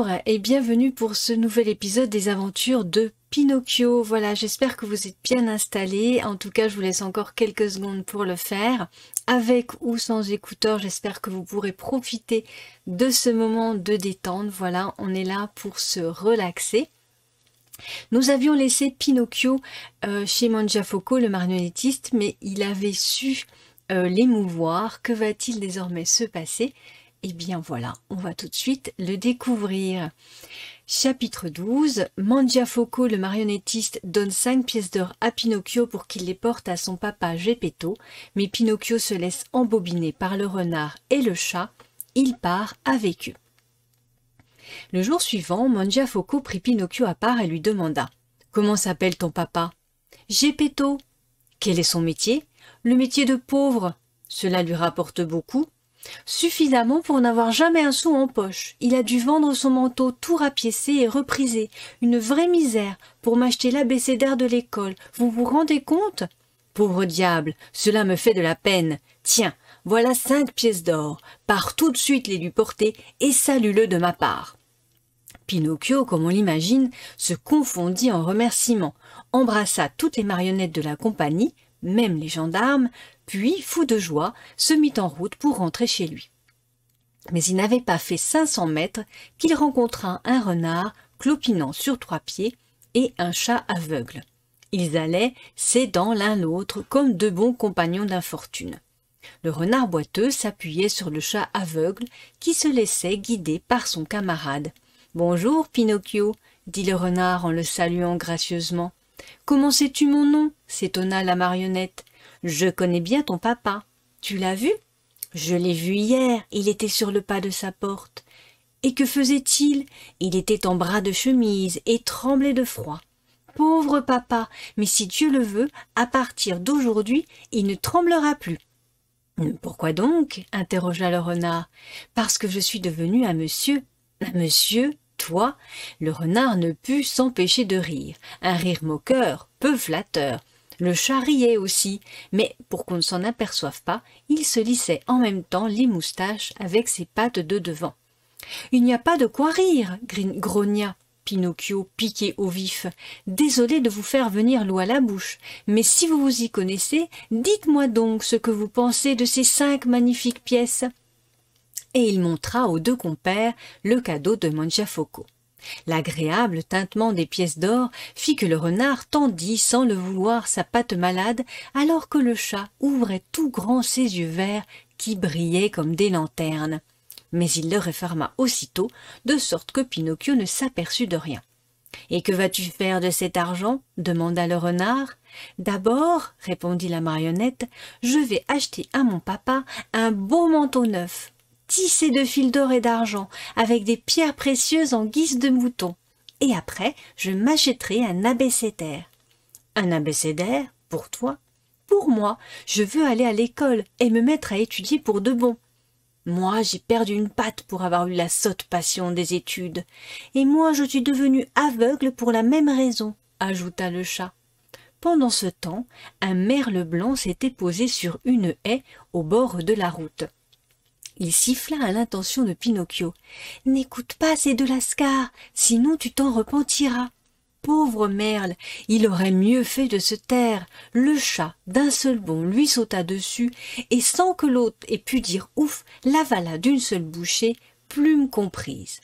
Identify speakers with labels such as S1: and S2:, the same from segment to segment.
S1: Bonjour et bienvenue pour ce nouvel épisode des aventures de Pinocchio. Voilà, j'espère que vous êtes bien installés. En tout cas, je vous laisse encore quelques secondes pour le faire. Avec ou sans écouteurs, j'espère que vous pourrez profiter de ce moment de détente. Voilà, on est là pour se relaxer. Nous avions laissé Pinocchio chez Mangiafoco, le marionnettiste, mais il avait su l'émouvoir. Que va-t-il désormais se passer ? Eh bien voilà, on va tout de suite le découvrir. Chapitre 12. Mangiafoco, le marionnettiste, donne 5 pièces d'or à Pinocchio pour qu'il les porte à son papa Geppetto, mais Pinocchio se laisse embobiner par le renard et le chat. Il part avec eux. Le jour suivant, Mangiafoco prit Pinocchio à part et lui demanda « Comment s'appelle ton papa ?»« Geppetto. »« Quel est son métier ?»« Le métier de pauvre. »« Cela lui rapporte beaucoup ?» Suffisamment pour n'avoir jamais un sou en poche. Il a dû vendre son manteau tout rapiécé et reprisé. Une vraie misère pour m'acheter l'abécédaire de l'école. Vous vous rendez compte? Pauvre diable, cela me fait de la peine. Tiens, voilà 5 pièces d'or. Pars tout de suite les lui porter et salue-le de ma part. Pinocchio, comme on l'imagine, se confondit en remerciements, embrassa toutes les marionnettes de la compagnie, même les gendarmes, puis, fou de joie, se mit en route pour rentrer chez lui. Mais il n'avait pas fait 500 mètres qu'il rencontra un renard clopinant sur 3 pieds et un chat aveugle. Ils allaient s'aidant l'un l'autre comme 2 bons compagnons d'infortune. Le renard boiteux s'appuyait sur le chat aveugle qui se laissait guider par son camarade. « Bonjour, Pinocchio » dit le renard en le saluant gracieusement. « Comment sais-tu mon nom » s'étonna la marionnette. « Je connais bien ton papa. Tu l'as vu ?»« Je l'ai vu hier, il était sur le pas de sa porte. »« Et que faisait-il ?»« Il était en bras de chemise et tremblait de froid. »« Pauvre papa, mais si Dieu le veut, à partir d'aujourd'hui, il ne tremblera plus. »« Pourquoi donc ?» interrogea le renard. « Parce que je suis devenu un monsieur. »« Un monsieur ? Toi ?» Le renard ne put s'empêcher de rire, un rire moqueur, peu flatteur. Le chat riait aussi, mais pour qu'on ne s'en aperçoive pas, il se lissait en même temps les moustaches avec ses pattes de devant. « Il n'y a pas de quoi rire !» grogna Pinocchio, piqué au vif. « Désolé de vous faire venir l'eau à la bouche, mais si vous vous y connaissez, dites-moi donc ce que vous pensez de ces 5 magnifiques pièces. » Et il montra aux 2 compères le cadeau de Mangiafoco. L'agréable tintement des pièces d'or fit que le renard tendit sans le vouloir sa patte malade, alors que le chat ouvrait tout grand ses yeux verts qui brillaient comme des lanternes. Mais il le referma aussitôt, de sorte que Pinocchio ne s'aperçut de rien. « Et que vas-tu faire de cet argent ?» demanda le renard. « D'abord, répondit la marionnette, je vais acheter à mon papa un beau manteau neuf, tissé de fils d'or et d'argent, avec des pierres précieuses en guise de mouton. Et après, je m'achèterai un abécédaire. »« Un abécédaire ? Pour toi ? » ?»« Pour moi, je veux aller à l'école et me mettre à étudier pour de bon. »« Moi, j'ai perdu une patte pour avoir eu la sotte passion des études. Et moi, je suis devenu aveugle pour la même raison, » ajouta le chat. Pendant ce temps, un merle blanc s'était posé sur une haie au bord de la route. Il siffla à l'intention de Pinocchio. « N'écoute pas ces 2 lascars, sinon tu t'en repentiras. » Pauvre merle, il aurait mieux fait de se taire. Le chat, d'un seul bond, lui sauta dessus, et sans que l'autre ait pu dire ouf, l'avala d'une seule bouchée, plume comprise.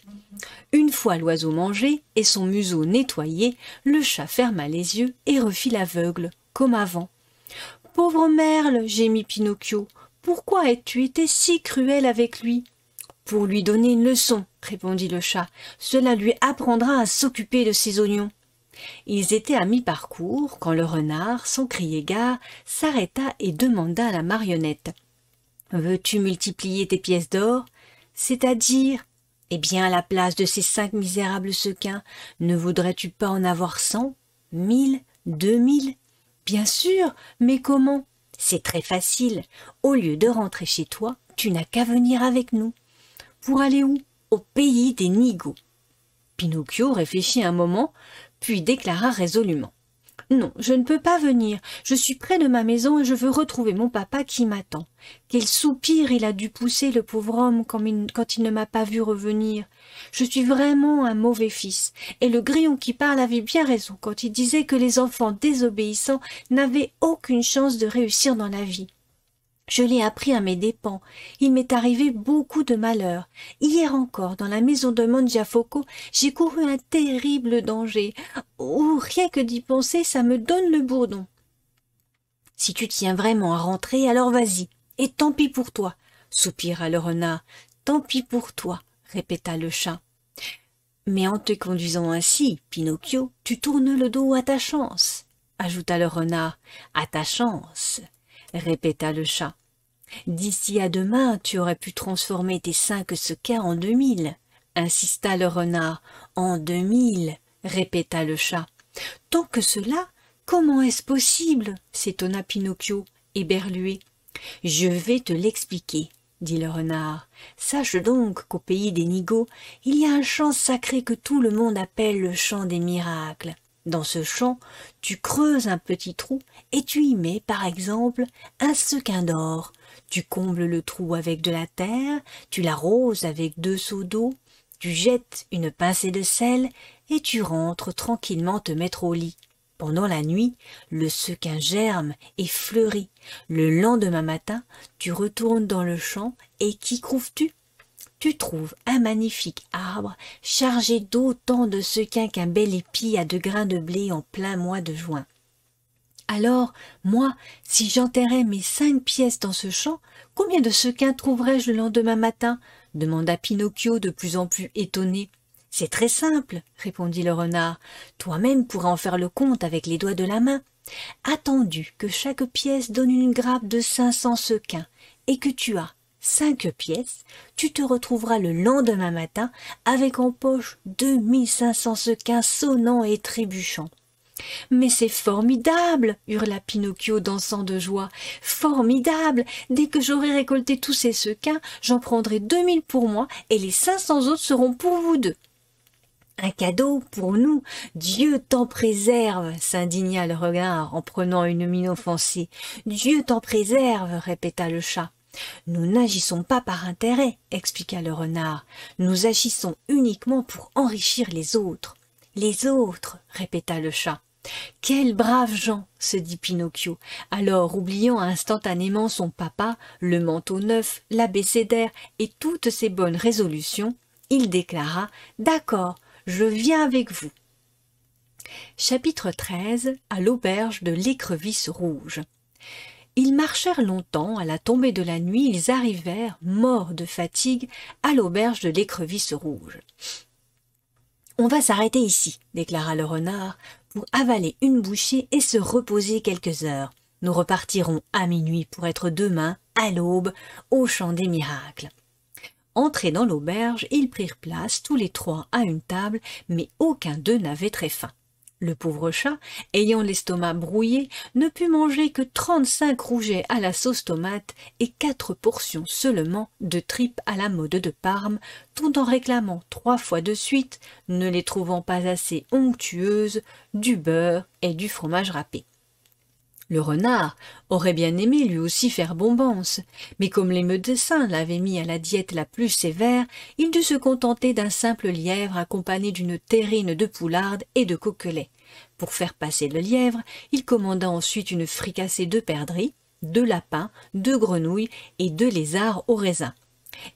S1: Une fois l'oiseau mangé et son museau nettoyé, le chat ferma les yeux et refit l'aveugle, comme avant. « Pauvre merle, gémit Pinocchio, pourquoi as-tu été si cruel avec lui ?»« Pour lui donner une leçon, répondit le chat. Cela lui apprendra à s'occuper de ses oignons. » Ils étaient à mi-parcours quand le renard, sans crier gare, s'arrêta et demanda à la marionnette. « Veux-tu multiplier tes pièces d'or ? C'est-à-dire ? Eh bien, à la place de ces 5 misérables sequins, ne voudrais-tu pas en avoir 100, 1000, 2000 ? Bien sûr, mais comment ? C'est très facile. Au lieu de rentrer chez toi, tu n'as qu'à venir avec nous. »« Pour aller où ? » ?»« Au pays des nigauds. » Pinocchio réfléchit un moment, puis déclara résolument. Non, je ne peux pas venir. Je suis près de ma maison et je veux retrouver mon papa qui m'attend. Quel soupir il a dû pousser, le pauvre homme, quand il ne m'a pas vu revenir. Je suis vraiment un mauvais fils. Et le grillon qui parle avait bien raison quand il disait que les enfants désobéissants n'avaient aucune chance de réussir dans la vie. Je l'ai appris à mes dépens. Il m'est arrivé beaucoup de malheurs. Hier encore, dans la maison de Mangiafoco, j'ai couru un terrible danger. Oh, rien que d'y penser, ça me donne le bourdon. Si tu tiens vraiment à rentrer, alors vas-y. Et tant pis pour toi, soupira le renard. Tant pis pour toi, répéta le chat. Mais en te conduisant ainsi, Pinocchio, tu tournes le dos à ta chance, ajouta le renard. À ta chance, répéta le chat. D'ici à demain, tu aurais pu transformer tes 5 sequins en 2000, insista le renard. En 2000, répéta le chat. Tant que cela, comment est-ce possible? S'étonna Pinocchio, éberlué. Je vais te l'expliquer, dit le renard. Sache donc qu'au pays des Nigauds, il y a un chant sacré que tout le monde appelle le chant des miracles. Dans ce champ, tu creuses un petit trou et tu y mets, par exemple, un sequin d'or. Tu combles le trou avec de la terre, tu l'arroses avec 2 seaux d'eau, tu jettes une pincée de sel et tu rentres tranquillement te mettre au lit. Pendant la nuit, le sequin germe et fleurit. Le lendemain matin, tu retournes dans le champ et qu'y trouves-tu? Tu trouves un magnifique arbre chargé d'autant de sequins qu'un bel épi a de grains de blé en plein mois de juin. Alors, moi, si j'enterrais mes 5 pièces dans ce champ, combien de sequins trouverais-je le lendemain matin? Demanda Pinocchio de plus en plus étonné. C'est très simple, répondit le renard. Toi-même pourras en faire le compte avec les doigts de la main. Attendu que chaque pièce donne une grappe de 500 sequins et que tu as 5 pièces, tu te retrouveras le lendemain matin avec en poche 2500 sequins sonnants et trébuchants. « Mais c'est formidable !» hurla Pinocchio dansant de joie. « Formidable! Dès que j'aurai récolté tous ces sequins, j'en prendrai 2000 pour moi et les 500 autres seront pour vous deux. » Un cadeau pour nous, Dieu t'en préserve, s'indigna le renard en prenant une mine offensée. Dieu t'en préserve, répéta le chat. Nous n'agissons pas par intérêt, expliqua le renard. Nous agissons uniquement pour enrichir les autres. Les autres, répéta le chat. Quels braves gens, se dit Pinocchio. Alors, oubliant instantanément son papa, le manteau neuf, l'abécédaire et toutes ses bonnes résolutions, il déclara « D'accord, je viens avec vous. » Chapitre 13. À l'auberge de l'Écrevisse rouge. Ils marchèrent longtemps, à la tombée de la nuit, ils arrivèrent, morts de fatigue, à l'auberge de l'Écrevisse rouge. « On va s'arrêter ici, » déclara le renard, « pour avaler une bouchée et se reposer quelques heures. Nous repartirons à minuit pour être demain, à l'aube, au champ des miracles. » Entrés dans l'auberge, ils prirent place tous les trois à une table, mais aucun d'eux n'avait très faim. Le pauvre chat, ayant l'estomac brouillé, ne put manger que 35 rougets à la sauce tomate et 4 portions seulement de tripes à la mode de Parme, tout en réclamant 3 fois de suite, ne les trouvant pas assez onctueuses, du beurre et du fromage râpé. Le renard aurait bien aimé lui aussi faire bombance, mais comme les médecins l'avaient mis à la diète la plus sévère, il dut se contenter d'un simple lièvre accompagné d'une terrine de poularde et de coquelets. Pour faire passer le lièvre, il commanda ensuite une fricassée de perdrix, de lapins, de grenouilles et de lézards au raisin.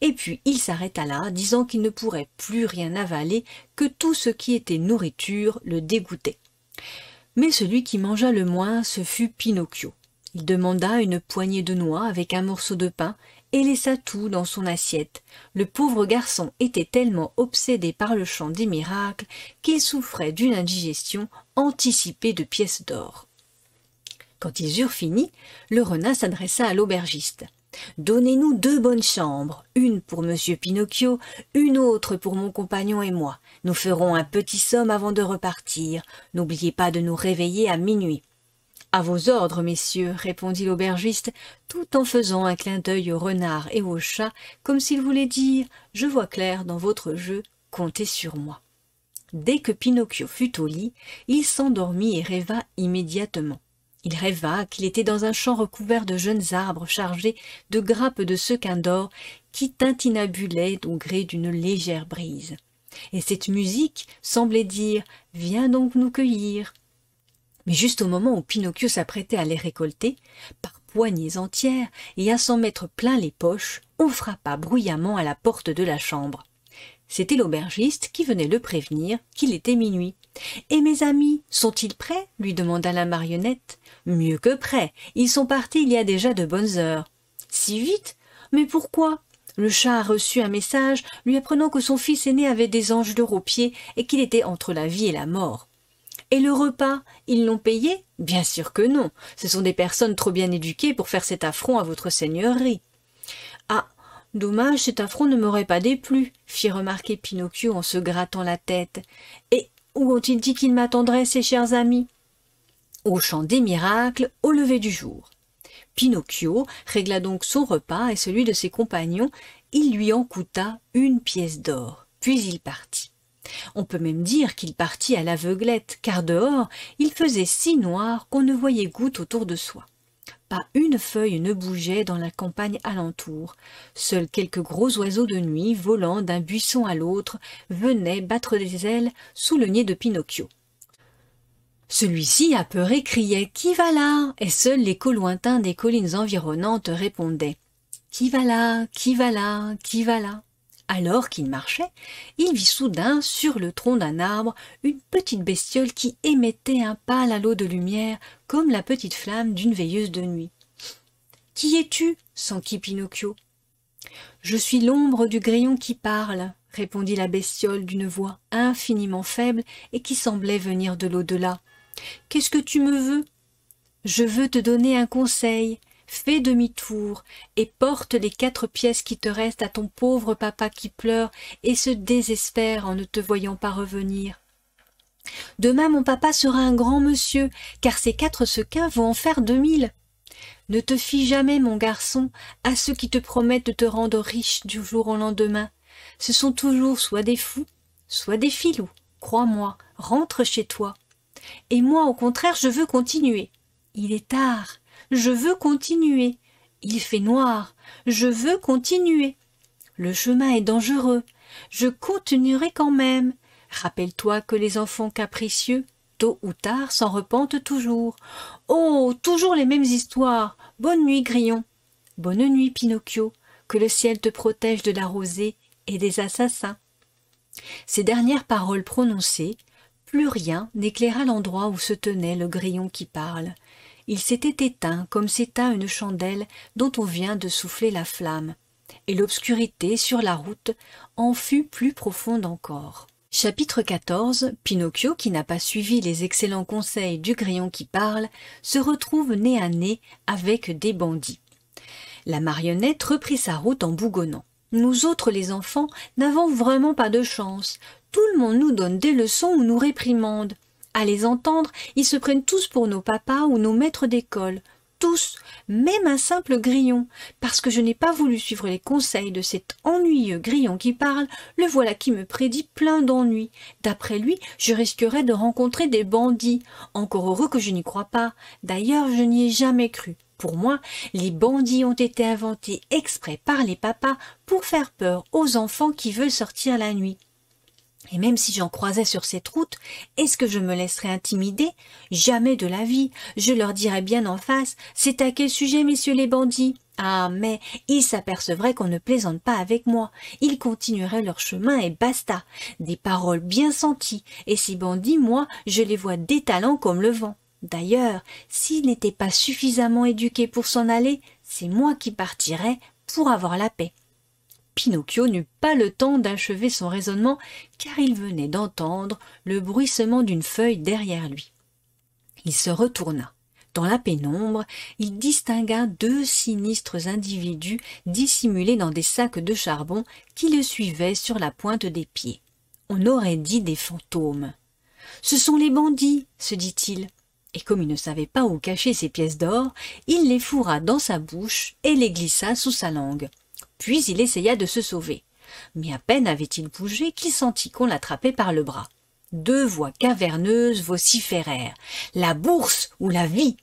S1: Et puis il s'arrêta là, disant qu'il ne pourrait plus rien avaler, que tout ce qui était nourriture le dégoûtait. Mais celui qui mangea le moins, ce fut Pinocchio. Il demanda une poignée de noix avec un morceau de pain et laissa tout dans son assiette. Le pauvre garçon était tellement obsédé par le chant des miracles qu'il souffrait d'une indigestion anticipée de pièces d'or. Quand ils eurent fini, le renard s'adressa à l'aubergiste. « Donnez-nous 2 bonnes chambres, une pour monsieur Pinocchio, une autre pour mon compagnon et moi. Nous ferons un petit somme avant de repartir. N'oubliez pas de nous réveiller à minuit. »« À vos ordres, messieurs, » répondit l'aubergiste, tout en faisant un clin d'œil au renard et au chat, comme s'il voulait dire « Je vois clair dans votre jeu, comptez sur moi. » Dès que Pinocchio fut au lit, il s'endormit et rêva immédiatement. Il rêva qu'il était dans un champ recouvert de jeunes arbres chargés de grappes de sequins d'or qui tintinabulaient au gré d'une légère brise. Et cette musique semblait dire « Viens donc nous cueillir ». Mais juste au moment où Pinocchio s'apprêtait à les récolter, par poignées entières et à s'en mettre plein les poches, on frappa bruyamment à la porte de la chambre. C'était l'aubergiste qui venait le prévenir qu'il était minuit. « Et mes amis, sont-ils prêts ?» lui demanda la marionnette. « Mieux que prêts, ils sont partis il y a déjà de bonnes heures. »« Si vite ? Mais pourquoi ?» Le chat a reçu un message lui apprenant que son fils aîné avait des anges d'or aux pieds et qu'il était entre la vie et la mort. « Et le repas, ils l'ont payé ? Bien sûr que non, ce sont des personnes trop bien éduquées pour faire cet affront à votre seigneurie. »« Ah, dommage, cet affront ne m'aurait pas déplu, » fit remarquer Pinocchio en se grattant la tête. « Et où ont-ils dit qu'ils m'attendraient, ces chers amis ?»« Au champ des miracles, au lever du jour. » Pinocchio régla donc son repas et celui de ses compagnons. Il lui en coûta 1 pièce d'or, puis il partit. On peut même dire qu'il partit à l'aveuglette, car dehors il faisait si noir qu'on ne voyait goutte autour de soi. Pas une feuille ne bougeait dans la campagne alentour. Seuls quelques gros oiseaux de nuit, volant d'un buisson à l'autre, venaient battre des ailes sous le nez de Pinocchio. Celui-ci, apeuré, criait « Qui va là ?» et seuls l'écho lointain des collines environnantes répondait « Qui va là ? Qui va là ? Qui va là ?» Alors qu'il marchait, il vit soudain sur le tronc d'un arbre une petite bestiole qui émettait un pâle halo de lumière comme la petite flamme d'une veilleuse de nuit. « Qui es-tu » s'enquit Pinocchio. « Je suis l'ombre du grillon qui parle » répondit la bestiole d'une voix infiniment faible et qui semblait venir de l'au-delà. « Qu'est-ce que tu me veux ?»« Je veux te donner un conseil. Fais demi-tour et porte les 4 pièces qui te restent à ton pauvre papa qui pleure et se désespère en ne te voyant pas revenir. Demain mon papa sera un grand monsieur, car ces 4 sequins vont en faire 2000. Ne te fie jamais, mon garçon, à ceux qui te promettent de te rendre riche du jour au lendemain. Ce sont toujours soit des fous, soit des filous. Crois-moi, rentre chez toi. Et moi, au contraire, je veux continuer. Il est tard. Je veux continuer. Il fait noir. Je veux continuer. Le chemin est dangereux. Je continuerai quand même. Rappelle-toi que les enfants capricieux, tôt ou tard, s'en repentent toujours. Oh, toujours les mêmes histoires. Bonne nuit, Grillon. Bonne nuit, Pinocchio. Que le ciel te protège de la rosée et des assassins. Ces dernières paroles prononcées, plus rien n'éclaira l'endroit où se tenait le grillon qui parle. Il s'était éteint comme s'éteint une chandelle dont on vient de souffler la flamme, et l'obscurité sur la route en fut plus profonde encore. Chapitre 14. Pinocchio, qui n'a pas suivi les excellents conseils du grillon qui parle, se retrouve nez à nez avec des bandits. La marionnette reprit sa route en bougonnant. Nous autres, les enfants, n'avons vraiment pas de chance. Tout le monde nous donne des leçons ou nous réprimande. À les entendre, ils se prennent tous pour nos papas ou nos maîtres d'école. Tous, même un simple grillon, parce que je n'ai pas voulu suivre les conseils de cet ennuyeux grillon qui parle, le voilà qui me prédit plein d'ennuis. D'après lui, je risquerais de rencontrer des bandits. Encore heureux que je n'y crois pas. D'ailleurs, je n'y ai jamais cru. Pour moi, les bandits ont été inventés exprès par les papas pour faire peur aux enfants qui veulent sortir la nuit. Et même si j'en croisais sur cette route, est-ce que je me laisserais intimider? Jamais de la vie. Je leur dirais bien en face, c'est à quel sujet, messieurs les bandits? Ah, mais ils s'apercevraient qu'on ne plaisante pas avec moi. Ils continueraient leur chemin et basta. Des paroles bien senties. Et ces bandits, moi, je les vois détalant comme le vent. D'ailleurs, s'ils n'étaient pas suffisamment éduqués pour s'en aller, c'est moi qui partirais pour avoir la paix. Pinocchio n'eut pas le temps d'achever son raisonnement, car il venait d'entendre le bruissement d'une feuille derrière lui. Il se retourna. Dans la pénombre, il distingua 2 sinistres individus dissimulés dans des sacs de charbon qui le suivaient sur la pointe des pieds. On aurait dit des fantômes. « Ce sont les bandits !» se dit-il. Et comme il ne savait pas où cacher ses pièces d'or, il les fourra dans sa bouche et les glissa sous sa langue. Puis il essaya de se sauver. Mais à peine avait-il bougé qu'il sentit qu'on l'attrapait par le bras. 2 voix caverneuses vociférèrent. « La bourse ou la vie !»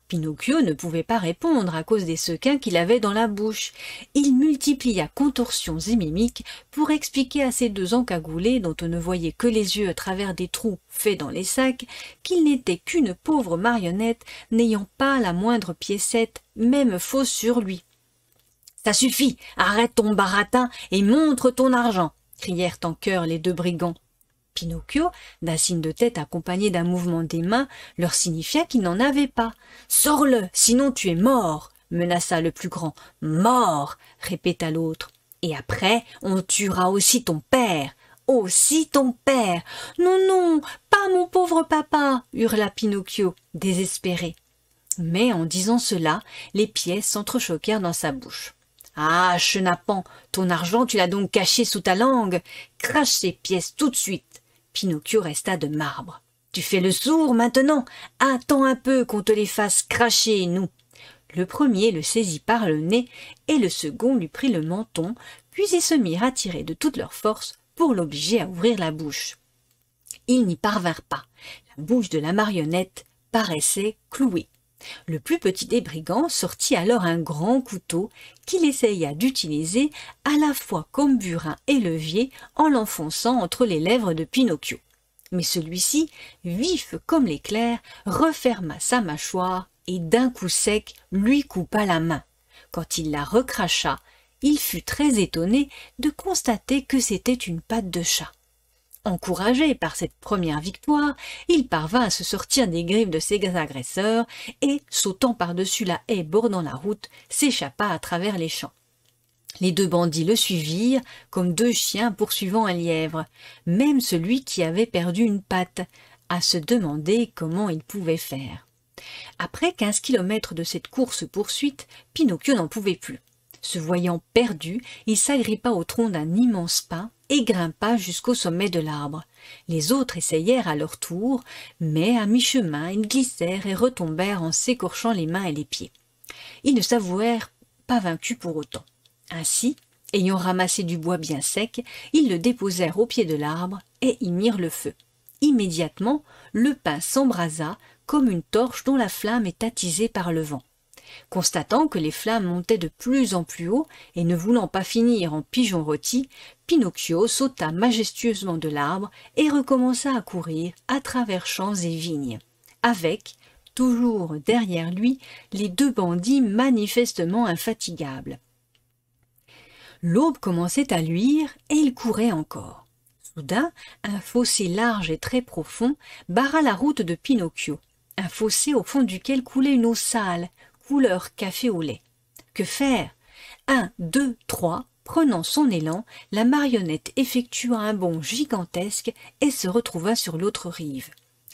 S1: Pinocchio ne pouvait pas répondre à cause des sequins qu'il avait dans la bouche. Il multiplia contorsions et mimiques pour expliquer à ces 2 encagoulés, dont on ne voyait que les yeux à travers des trous faits dans les sacs, qu'il n'était qu'une pauvre marionnette n'ayant pas la moindre piécette, même fausse sur lui. « Ça suffit, arrête ton baratin et montre ton argent !» crièrent en chœur les 2 brigands. Pinocchio, d'un signe de tête accompagné d'un mouvement des mains, leur signifia qu'il n'en avait pas. « Sors-le, sinon tu es mort !» menaça le plus grand. « Mort !» répéta l'autre. « Et après, on tuera aussi ton père !»« Aussi ton père !»« Non, non, pas mon pauvre papa !» hurla Pinocchio, désespéré. Mais en disant cela, les pièces s'entrechoquèrent dans sa bouche. « Ah, chenapan, ton argent tu l'as donc caché sous ta langue. Crache ces pièces tout de suite. » Pinocchio resta de marbre. « Tu fais le sourd maintenant. Attends un peu qu'on te les fasse cracher, nous. » Le premier le saisit par le nez et le second lui prit le menton, puis ils se mirent à tirer de toute leur force pour l'obliger à ouvrir la bouche. Ils n'y parvinrent pas. La bouche de la marionnette paraissait clouée. Le plus petit des brigands sortit alors un grand couteau qu'il essaya d'utiliser à la fois comme burin et levier en l'enfonçant entre les lèvres de Pinocchio. Mais celui-ci, vif comme l'éclair, referma sa mâchoire et d'un coup sec lui coupa la main. Quand il la recracha, il fut très étonné de constater que c'était une patte de chat. Encouragé par cette première victoire, il parvint à se sortir des griffes de ses agresseurs et, sautant par-dessus la haie bordant la route, s'échappa à travers les champs. Les 2 bandits le suivirent comme 2 chiens poursuivant un lièvre, même celui qui avait perdu une patte, à se demander comment il pouvait faire. Après 15 kilomètres de cette course-poursuite, Pinocchio n'en pouvait plus. Se voyant perdu, il s'agrippa au tronc d'un immense pin et grimpa jusqu'au sommet de l'arbre. Les autres essayèrent à leur tour, mais à mi-chemin, ils glissèrent et retombèrent en s'écorchant les mains et les pieds. Ils ne s'avouèrent pas vaincus pour autant. Ainsi, ayant ramassé du bois bien sec, ils le déposèrent au pied de l'arbre et y mirent le feu. Immédiatement, le pin s'embrasa comme une torche dont la flamme est attisée par le vent. Constatant que les flammes montaient de plus en plus haut et ne voulant pas finir en pigeon rôti, Pinocchio sauta majestueusement de l'arbre et recommença à courir à travers champs et vignes, avec, toujours derrière lui, les 2 bandits manifestement infatigables. L'aube commençait à luire et il courait encore. Soudain, un fossé large et très profond barra la route de Pinocchio, un fossé au fond duquel coulait une eau sale, couleur café au lait. Que faire? 1, 2, 3, prenant son élan, la marionnette effectua un bond gigantesque et se retrouva sur l'autre rive.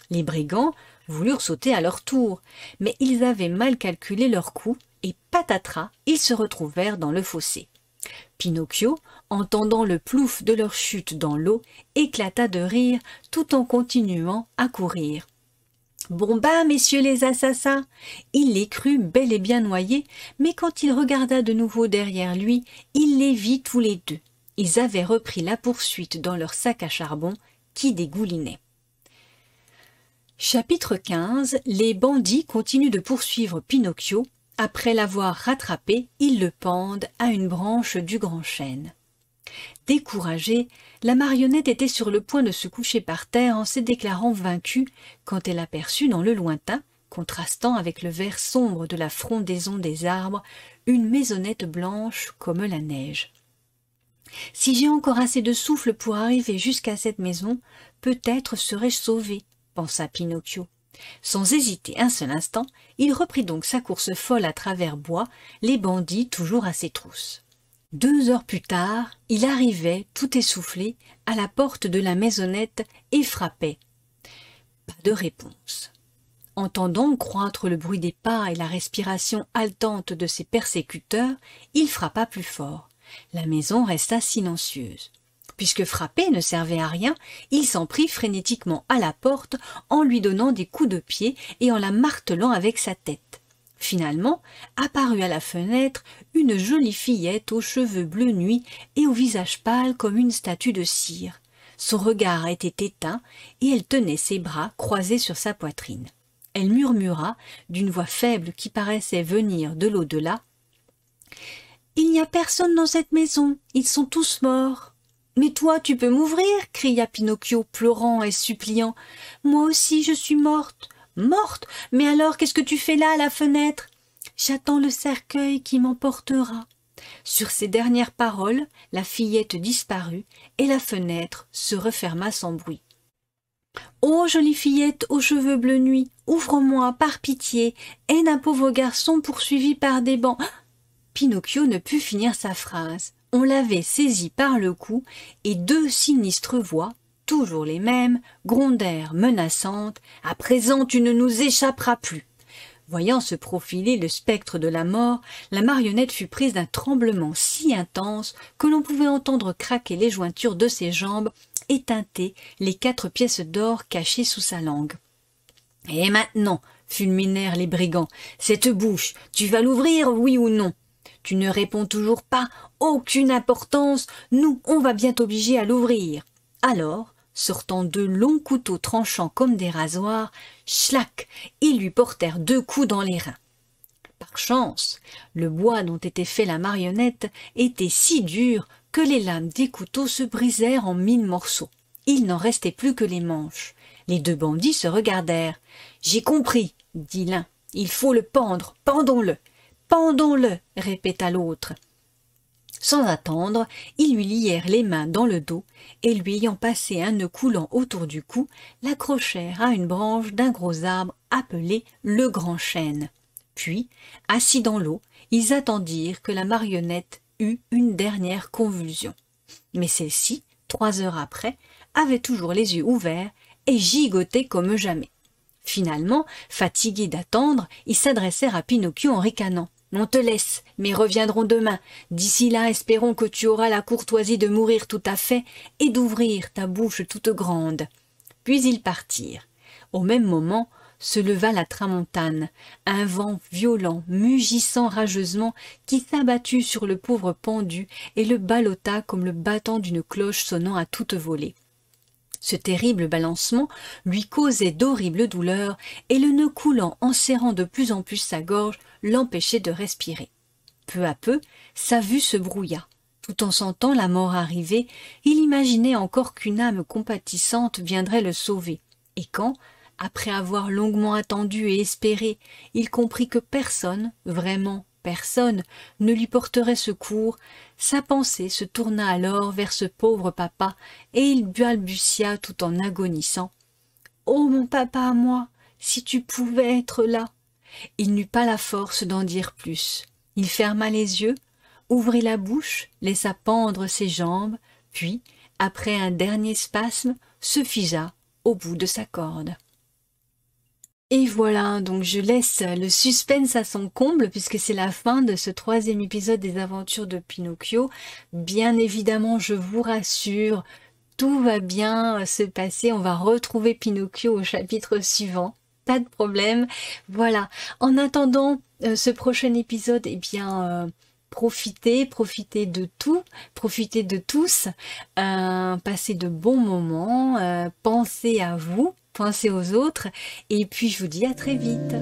S1: Les brigands voulurent sauter à leur tour, mais ils avaient mal calculé leur coup et patatras, ils se retrouvèrent dans le fossé. Pinocchio, entendant le plouf de leur chute dans l'eau, éclata de rire tout en continuant à courir. Bon ben, messieurs les assassins, il les crut bel et bien noyés, mais quand il regarda de nouveau derrière lui, il les vit tous les 2. Ils avaient repris la poursuite dans leur sac à charbon qui dégoulinait. Chapitre 15. Les bandits continuent de poursuivre Pinocchio. Après l'avoir rattrapé, ils le pendent à une branche du grand chêne. Découragée, la marionnette était sur le point de se coucher par terre en se déclarant vaincue quand elle aperçut dans le lointain, contrastant avec le vert sombre de la frondaison des arbres, une maisonnette blanche comme la neige. « Si j'ai encore assez de souffle pour arriver jusqu'à cette maison, peut-être serai-je sauvé », pensa Pinocchio. Sans hésiter un seul instant, il reprit donc sa course folle à travers bois, les bandits toujours à ses trousses. 2 heures plus tard, il arrivait, tout essoufflé, à la porte de la maisonnette et frappait. Pas de réponse. Entendant croître le bruit des pas et la respiration haletante de ses persécuteurs, il frappa plus fort. La maison resta silencieuse. Puisque frapper ne servait à rien, il s'en prit frénétiquement à la porte en lui donnant des coups de pied et en la martelant avec sa tête. Finalement, apparut à la fenêtre une jolie fillette aux cheveux bleu nuit et au visage pâle comme une statue de cire. son regard était éteint et elle tenait ses bras croisés sur sa poitrine. Elle murmura, d'une voix faible qui paraissait venir de l'au-delà. « Il n'y a personne dans cette maison, ils sont tous morts. »« Mais toi, tu peux m'ouvrir » cria Pinocchio, pleurant et suppliant. « Moi aussi, je suis morte. »« Morte? Mais alors, qu'est-ce que tu fais là, à la fenêtre ?»« J'attends le cercueil qui m'emportera. » Sur ces dernières paroles, la fillette disparut et la fenêtre se referma sans bruit. « Ô jolie fillette aux cheveux bleu nuit, ouvre-moi, par pitié, aide un pauvre garçon poursuivi par des bancs. » Pinocchio ne put finir sa phrase. On l'avait saisi par le cou et deux sinistres voix, toujours les mêmes, grondèrent menaçantes. « À présent, tu ne nous échapperas plus. » Voyant se profiler le spectre de la mort, la marionnette fut prise d'un tremblement si intense que l'on pouvait entendre craquer les jointures de ses jambes et teinter les 4 pièces d'or cachées sous sa langue. « Et maintenant, fulminèrent les brigands, cette bouche, tu vas l'ouvrir, oui ou non? Tu ne réponds toujours pas, aucune importance, nous, on va bien t'obliger à l'ouvrir. » Alors, sortant 2 longs couteaux tranchants comme des rasoirs, schlac, ils lui portèrent 2 coups dans les reins. Par chance, le bois dont était fait la marionnette était si dur que les lames des couteaux se brisèrent en 1000 morceaux. Il n'en restait plus que les manches. Les 2 bandits se regardèrent. « J'ai compris, » dit l'un, « il faut le pendre, pendons-le. »« Pendons-le, » répéta l'autre. Sans attendre, ils lui lièrent les mains dans le dos et lui ayant passé un nœud coulant autour du cou, l'accrochèrent à une branche d'un gros arbre appelé le grand chêne. Puis, assis dans l'eau, ils attendirent que la marionnette eût une dernière convulsion. Mais celle-ci, 3 heures après, avait toujours les yeux ouverts et gigotait comme jamais. Finalement, fatigués d'attendre, ils s'adressèrent à Pinocchio en ricanant. « On te laisse, mais reviendrons demain. D'ici là, espérons que tu auras la courtoisie de mourir tout à fait et d'ouvrir ta bouche toute grande. » Puis ils partirent. Au même moment, se leva la tramontane, un vent violent, mugissant rageusement, qui s'abattit sur le pauvre pendu et le ballotta comme le battant d'une cloche sonnant à toute volée. Ce terrible balancement lui causait d'horribles douleurs et le nœud coulant en serrant de plus en plus sa gorge l'empêchait de respirer. Peu à peu, sa vue se brouilla. Tout en sentant la mort arriver, il imaginait encore qu'une âme compatissante viendrait le sauver. Et quand, après avoir longuement attendu et espéré, il comprit que personne, vraiment personne, ne lui porterait secours, sa pensée se tourna alors vers ce pauvre papa, et il balbutia tout en agonissant. « Oh mon papa à moi, si tu pouvais être là !» Il n'eut pas la force d'en dire plus. Il ferma les yeux, ouvrit la bouche, laissa pendre ses jambes, puis, après un dernier spasme, se figea au bout de sa corde. Et voilà, donc je laisse le suspense à son comble puisque c'est la fin de ce 3e épisode des aventures de Pinocchio. Bien évidemment, je vous rassure, tout va bien se passer, on va retrouver Pinocchio au chapitre suivant. Pas de problème. Voilà. En attendant ce prochain épisode, eh bien, profitez de tout, profitez de tous, passez de bons moments, pensez à vous, pensez aux autres, et puis je vous dis à très vite.